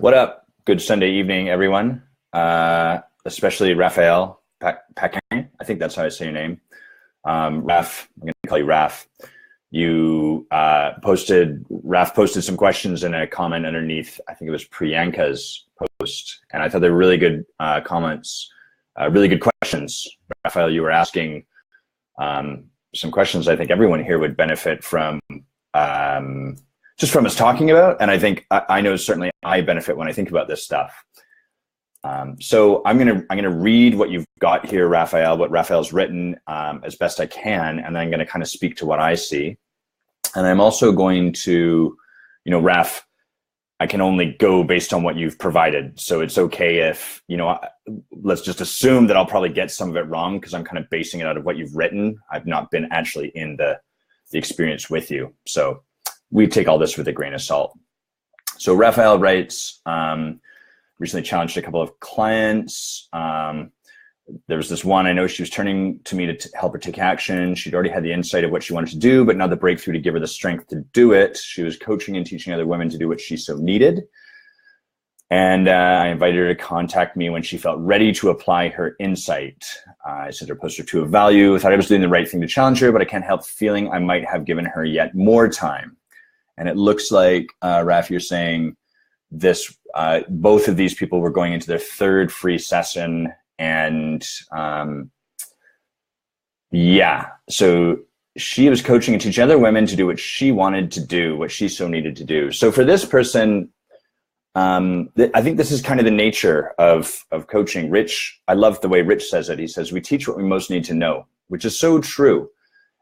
What up? Good Sunday evening, everyone. Especially Raphael Paquin. I think that's how I say your name. Raph, I'm going to call you Raph. Raph posted some questions in a comment underneath, I think it was Priyanka's post. And I thought they were really good comments, really good questions. Raphael, you were asking some questions I think everyone here would benefit from, just from us talking about. And I think I know certainly I benefit when I think about this stuff. So I'm gonna read what you've got here, Raphael, what Raphael's written as best I can, and then I'm gonna kind of speak to what I see. And I'm also going to, Raph, I can only go based on what you've provided. So it's okay if, let's just assume that I'll probably get some of it wrong because I'm kind of basing it out of what you've written. I've not been actually in the experience with you. So we take all this with a grain of salt. So Raphael writes, recently challenged a couple of clients. There was this one, I know she was turning to me to help her take action. She'd already had the insight of what she wanted to do, but not the breakthrough to give her the strength to do it. She was coaching and teaching other women to do what she so needed. And I invited her to contact me when she felt ready to apply her insight. I sent her a poster to a value, thought I was doing the right thing to challenge her, but I can't help feeling I might have given her yet more time. And it looks like, Raph, you're saying this, both of these people were going into their third free session. And so she was coaching and teaching other women to do what she wanted to do, what she so needed to do. So for this person, I think this is kind of the nature of coaching. Rich, I love the way Rich says it. He says, we teach what we most need to know, which is so true.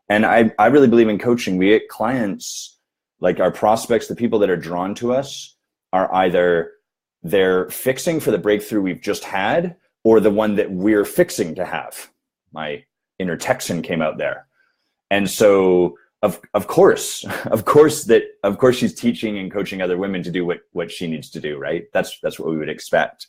And I really believe in coaching. We get clients, like our prospects, the people that are drawn to us are either they're fixing for the breakthrough we've just had or the one that we're fixing to have. My inner Texan came out there. And so of course she's teaching and coaching other women to do what she needs to do, right? That's what we would expect.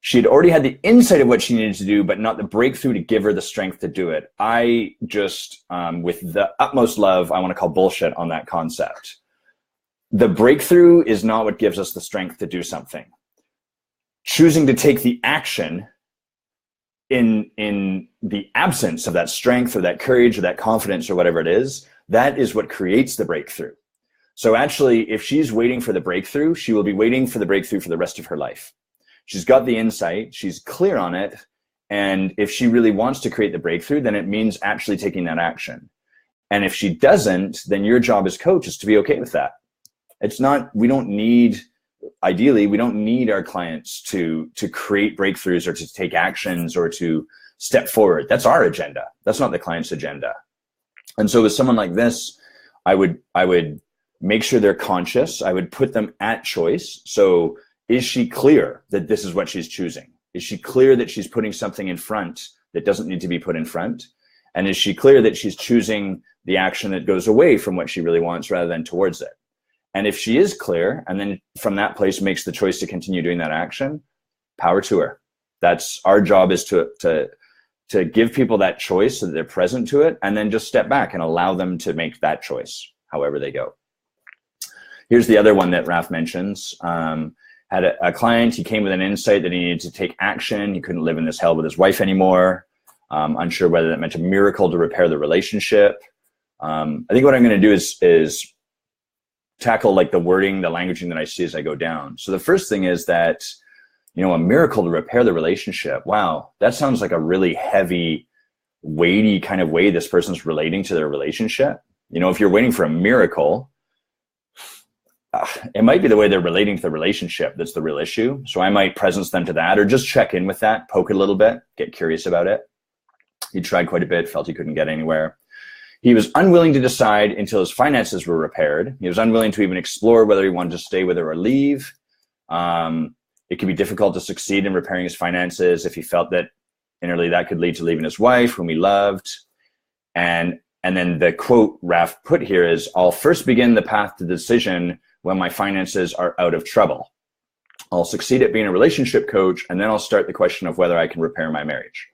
She had already had the insight of what she needed to do, but not the breakthrough to give her the strength to do it. I just, with the utmost love, I want to call bullshit on that concept. The breakthrough is not what gives us the strength to do something. Choosing to take the action in the absence of that strength or that courage or that confidence or whatever it is, that is what creates the breakthrough. So actually, if she's waiting for the breakthrough, she will be waiting for the breakthrough for the rest of her life. She's got the insight, she's clear on it, and if she really wants to create the breakthrough, then it means actually taking that action. And if she doesn't, then your job as coach is to be okay with that. It's not, ideally, we don't need our clients to create breakthroughs or to take actions or to step forward. That's our agenda. That's not the client's agenda. And so with someone like this, I would make sure they're conscious. I would put them at choice. So is she clear that this is what she's choosing? Is she clear that she's putting something in front that doesn't need to be put in front? And is she clear that she's choosing the action that goes away from what she really wants rather than towards it? And if she is clear, and then from that place makes the choice to continue doing that action, power to her. That's our job, is to give people that choice so that they're present to it, and then just step back and allow them to make that choice, however they go. Here's the other one that Raph mentions. Had a client, he came with an insight that he needed to take action. He couldn't live in this hell with his wife anymore. Unsure whether that meant a miracle to repair the relationship. I think what I'm going to do is tackle like the wording, the languaging that I see as I go down. So the first thing is that, a miracle to repair the relationship. Wow, that sounds like a really heavy, weighty kind of way this person's relating to their relationship. If you're waiting for a miracle, it might be the way they're relating to the relationship that's the real issue. So I might presence them to that, or just check in with that, poke it a little bit, get curious about it. He tried quite a bit, felt he couldn't get anywhere. He was unwilling to decide until his finances were repaired. He was unwilling to even explore whether he wanted to stay with her or leave. It could be difficult to succeed in repairing his finances if he felt that innerly that could lead to leaving his wife, whom he loved. And then the quote Raph put here is, I'll first begin the path to decision when my finances are out of trouble. I'll succeed at being a relationship coach, and then I'll start the question of whether I can repair my marriage.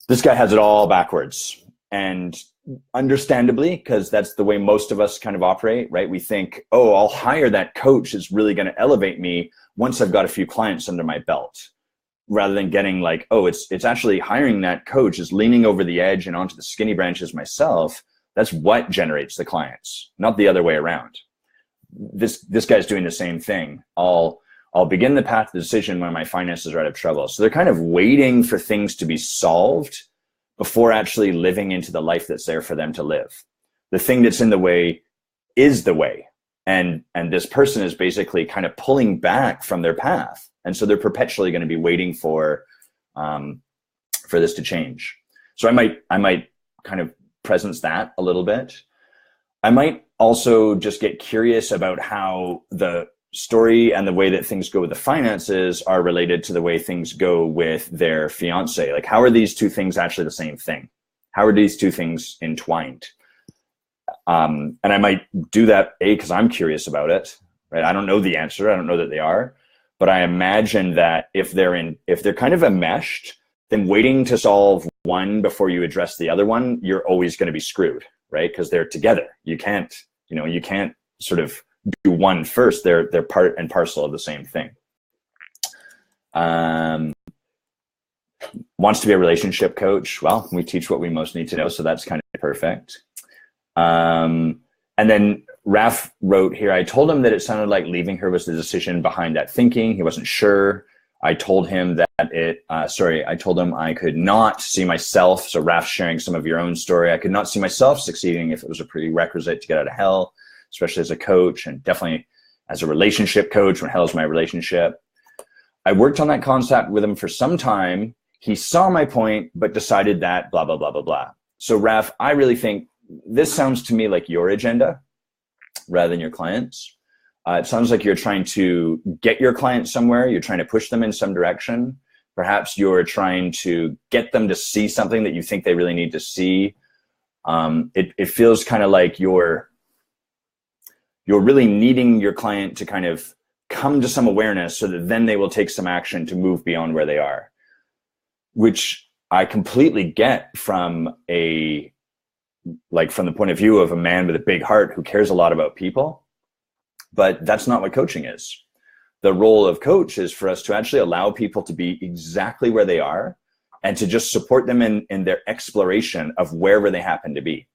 This guy has it all backwards. And understandably, because that's the way most of us kind of operate, right? We think, oh, I'll hire that coach is really going to elevate me once I've got a few clients under my belt, rather than getting like, oh, it's actually hiring that coach is leaning over the edge and onto the skinny branches myself. That's what generates the clients, not the other way around. This guy's doing the same thing. I'll begin the path to decision when my finances are out of trouble. So they're kind of waiting for things to be solved before actually living into the life that's there for them to live. The thing that's in the way is the way. And this person is basically kind of pulling back from their path. And so they're perpetually going to be waiting for this to change. So I might kind of presence that a little bit. I might also just get curious about how the story and the way that things go with the finances are related to the way things go with their fiance. Like, how are these two things actually the same thing? How are these two things entwined? And I might do that, because I'm curious about it, right? I don't know the answer. I don't know that they are, but I imagine that if they're kind of enmeshed, then waiting to solve one before you address the other one, you're always going to be screwed, right? Because they're together. You can't sort of do one first. They're part and parcel of the same thing. Wants to be a relationship coach. Well, we teach what we most need to know, so that's kind of perfect. And then Raf wrote here, I told him that it sounded like leaving her was the decision behind that thinking. He wasn't sure. I told him that I told him I could not see myself. So Raf, sharing some of your own story, I could not see myself succeeding if it was a prerequisite to get out of hell, especially as a coach, and definitely as a relationship coach when hell's my relationship. I worked on that concept with him for some time. He saw my point, but decided that blah, blah, blah, blah, blah. So Raf, I really think this sounds to me like your agenda rather than your clients. It sounds like you're trying to get your clients somewhere. You're trying to push them in some direction. Perhaps you're trying to get them to see something that you think they really need to see. It feels kind of like you're really needing your client to kind of come to some awareness so that then they will take some action to move beyond where they are, which I completely get from the point of view of a man with a big heart who cares a lot about people. But that's not what coaching is. The role of coach is for us to actually allow people to be exactly where they are and to just support them in their exploration of wherever they happen to be.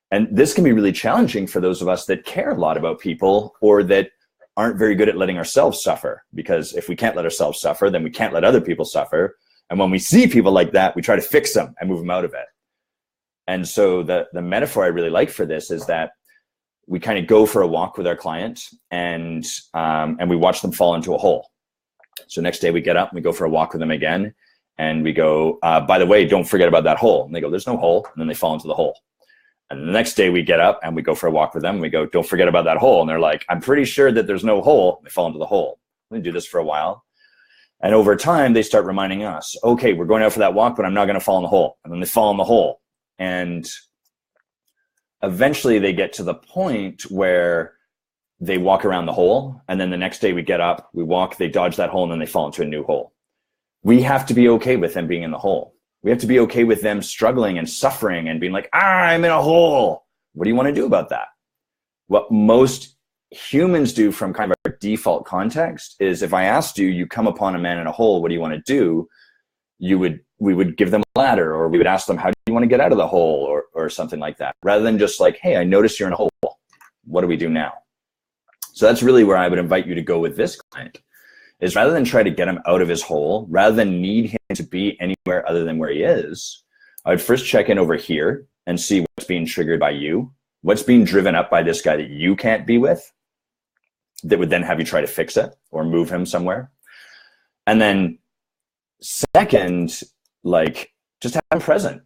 And this can be really challenging for those of us that care a lot about people or that aren't very good at letting ourselves suffer. Because if we can't let ourselves suffer, then we can't let other people suffer. And when we see people like that, we try to fix them and move them out of it. And so the metaphor I really like for this is that we kind of go for a walk with our client and we watch them fall into a hole. So next day we get up and we go for a walk with them again. And we go, by the way, don't forget about that hole. And they go, there's no hole. And then they fall into the hole. And the next day we get up and we go for a walk with them. And we go, don't forget about that hole. And they're like, I'm pretty sure that there's no hole. And they fall into the hole. We do this for a while. And over time, they start reminding us, okay, we're going out for that walk, but I'm not going to fall in the hole. And then they fall in the hole. And eventually they get to the point where they walk around the hole. And then the next day we get up, we walk, they dodge that hole, and then they fall into a new hole. We have to be okay with them being in the hole. We have to be okay with them struggling and suffering and being like, I'm in a hole. What do you want to do about that? What most humans do from kind of our default context is, if I asked you, you come upon a man in a hole, what do you want to do? We would give them a ladder, or we would ask them, how do you want to get out of the hole, or something like that, rather than just like, hey, I noticed you're in a hole. What do we do now? So that's really where I would invite you to go with this client, is rather than try to get him out of his hole, rather than need him to be anywhere other than where he is, I would first check in over here and see what's being triggered by you, what's being driven up by this guy that you can't be with, that would then have you try to fix it or move him somewhere. And then second, like, just have him present.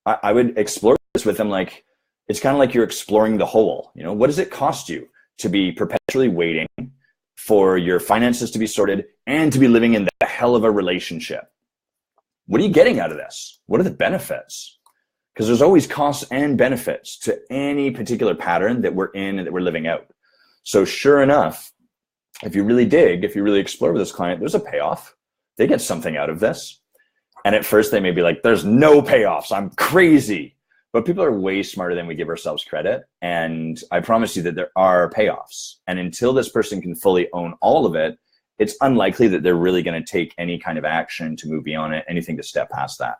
I would explore this with him. Like, it's kind of like you're exploring the hole. You know, what does it cost you to be perpetually waiting for your finances to be sorted and to be living in the hell of a relationship? What are you getting out of this? What are the benefits? Because there's always costs and benefits to any particular pattern that we're in and that we're living out. So sure enough, if you really dig, if you really explore with this client, there's a payoff. They get something out of this. And at first they may be like, there's no payoffs, I'm crazy. but people are way smarter than we give ourselves credit. And I promise you that there are payoffs. And until this person can fully own all of it, it's unlikely that they're really going to take any kind of action to move beyond it, anything to step past that.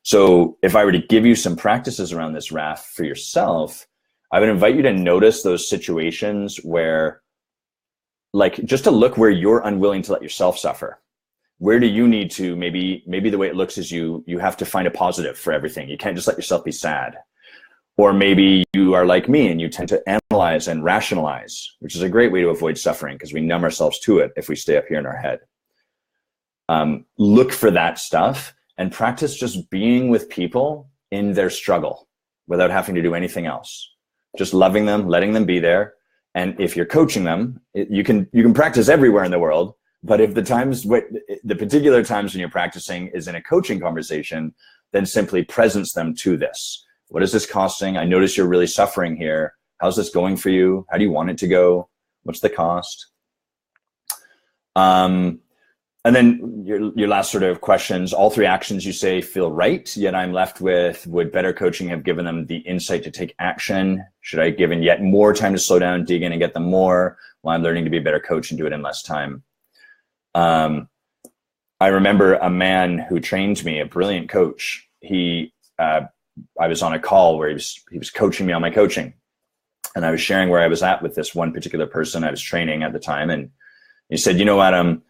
So if I were to give you some practices around this, Raf, for yourself, I would invite you to notice those situations where, like, just to look where you're unwilling to let yourself suffer. Where do you need to, maybe the way it looks is you have to find a positive for everything. You can't just let yourself be sad. Or maybe you are like me and you tend to analyze and rationalize, which is a great way to avoid suffering because we numb ourselves to it if we stay up here in our head. Look for that stuff and practice just being with people in their struggle without having to do anything else. Just loving them, letting them be there. And if you're coaching them, you can practice everywhere in the world. But if the particular times when you're practicing is in a coaching conversation, then simply presence them to this. What is this costing? I notice you're really suffering here. How's this going for you? How do you want it to go? What's the cost? And then your last sort of questions, all three actions you say feel right, yet I'm left with, would better coaching have given them the insight to take action? Should I have given yet more time to slow down, dig in, and get them more? Well, I'm learning to be a better coach and do it in less time. I remember a man who trained me, a brilliant coach. I was on a call where he was coaching me on my coaching. And I was sharing where I was at with this one particular person I was training at the time. And he said, you know, Adam,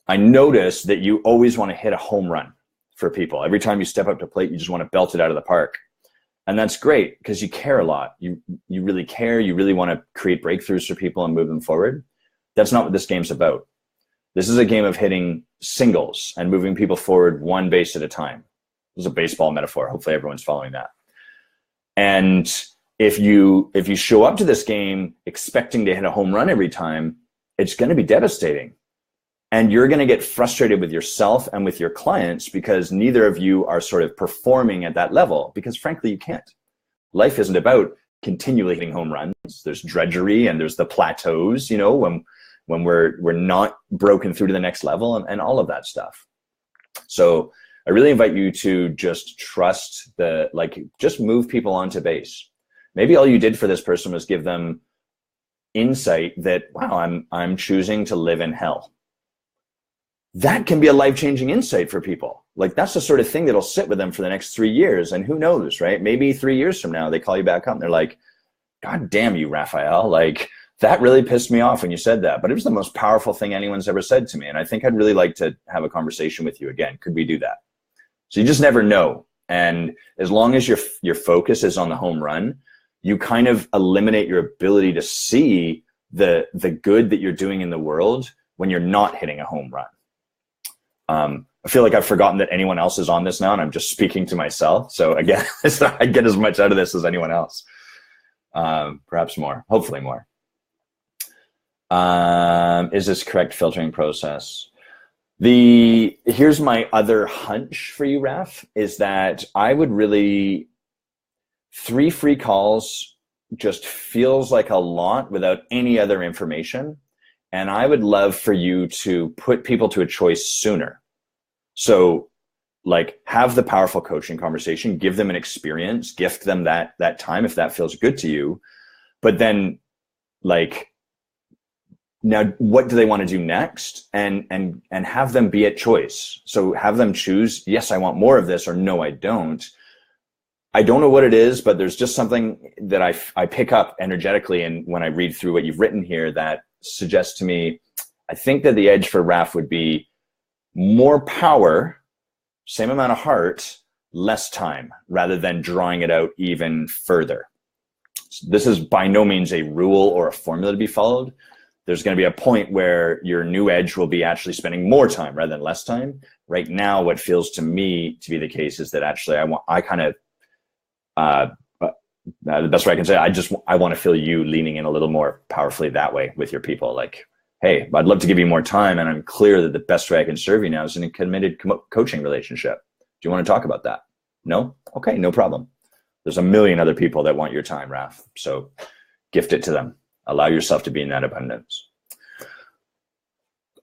I noticed that you always want to hit a home run for people. Every time you step up to plate, you just want to belt it out of the park. And that's great because you care a lot. You really care. You really want to create breakthroughs for people and move them forward. That's not what this game's about. This is a game of hitting singles and moving people forward one base at a time. This is a baseball metaphor. Hopefully everyone's following that. And if you show up to this game expecting to hit a home run every time, it's going to be devastating. And you're going to get frustrated with yourself and with your clients because neither of you are sort of performing at that level because frankly, you can't. Life isn't about continually hitting home runs. There's drudgery and there's the plateaus, you know, when we're not broken through to the next level and all of that stuff. So I really invite you to just trust just move people onto base. Maybe all you did for this person was give them insight that, wow, I'm choosing to live in hell. That can be a life-changing insight for people. Like that's the sort of thing that'll sit with them for the next 3 years. And who knows, right? Maybe 3 years from now, they call you back up and they're like, God damn you, Raphael. Like that really pissed me off when you said that, but it was the most powerful thing anyone's ever said to me. And I think I'd really like to have a conversation with you again. Could we do that? So you just never know. And as long as your focus is on the home run, you kind of eliminate your ability to see the good that you're doing in the world when you're not hitting a home run. I feel like I've forgotten that anyone else is on this now and I'm just speaking to myself. So again, I get as much out of this as anyone else. Perhaps more, hopefully more. Is this correct filtering process? Here's my other hunch for you, Raf, is that I would really, 3 free calls just feels like a lot without any other information. And I would love for you to put people to a choice sooner. So like have the powerful coaching conversation, give them an experience, gift them that time if that feels good to you. But then like, now what do they want to do next? And have them be at choice. So have them choose, yes, I want more of this, or no, I don't. I don't know what it is, but there's just something that I pick up energetically. And when I read through what you've written here, that suggests to me, I think that the edge for Raf would be more power, same amount of heart, less time, rather than drawing it out even further. So this is by no means a rule or a formula to be followed. There's going to be a point where your new edge will be actually spending more time rather than less time. Right now, what feels to me to be the case is that actually the best way I can say it, I want to feel you leaning in a little more powerfully that way with your people. Like, hey, I'd love to give you more time, and I'm clear that the best way I can serve you now is in a committed coaching relationship. Do you want to talk about that? No? Okay, no problem. There's a million other people that want your time, Raf. So gift it to them. Allow yourself to be in that abundance.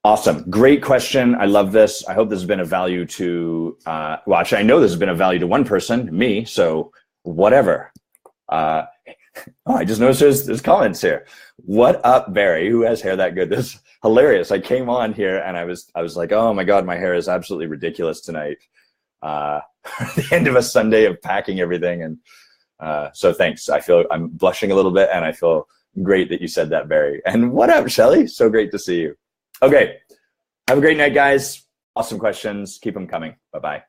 Awesome. Great question. I love this. I hope this has been of value to, well, actually, I know this has been of value to one person, me, so whatever. Oh, I just noticed there's comments here. What up, Barry? Who has hair that good? This is hilarious. I came on here and I was like, oh my God, my hair is absolutely ridiculous tonight. The end of a Sunday of packing everything. And so thanks. I'm blushing a little bit and I feel great that you said that, Barry. And what up, Shelly? So great to see you. Okay. Have a great night, guys. Awesome questions. Keep them coming. Bye-bye.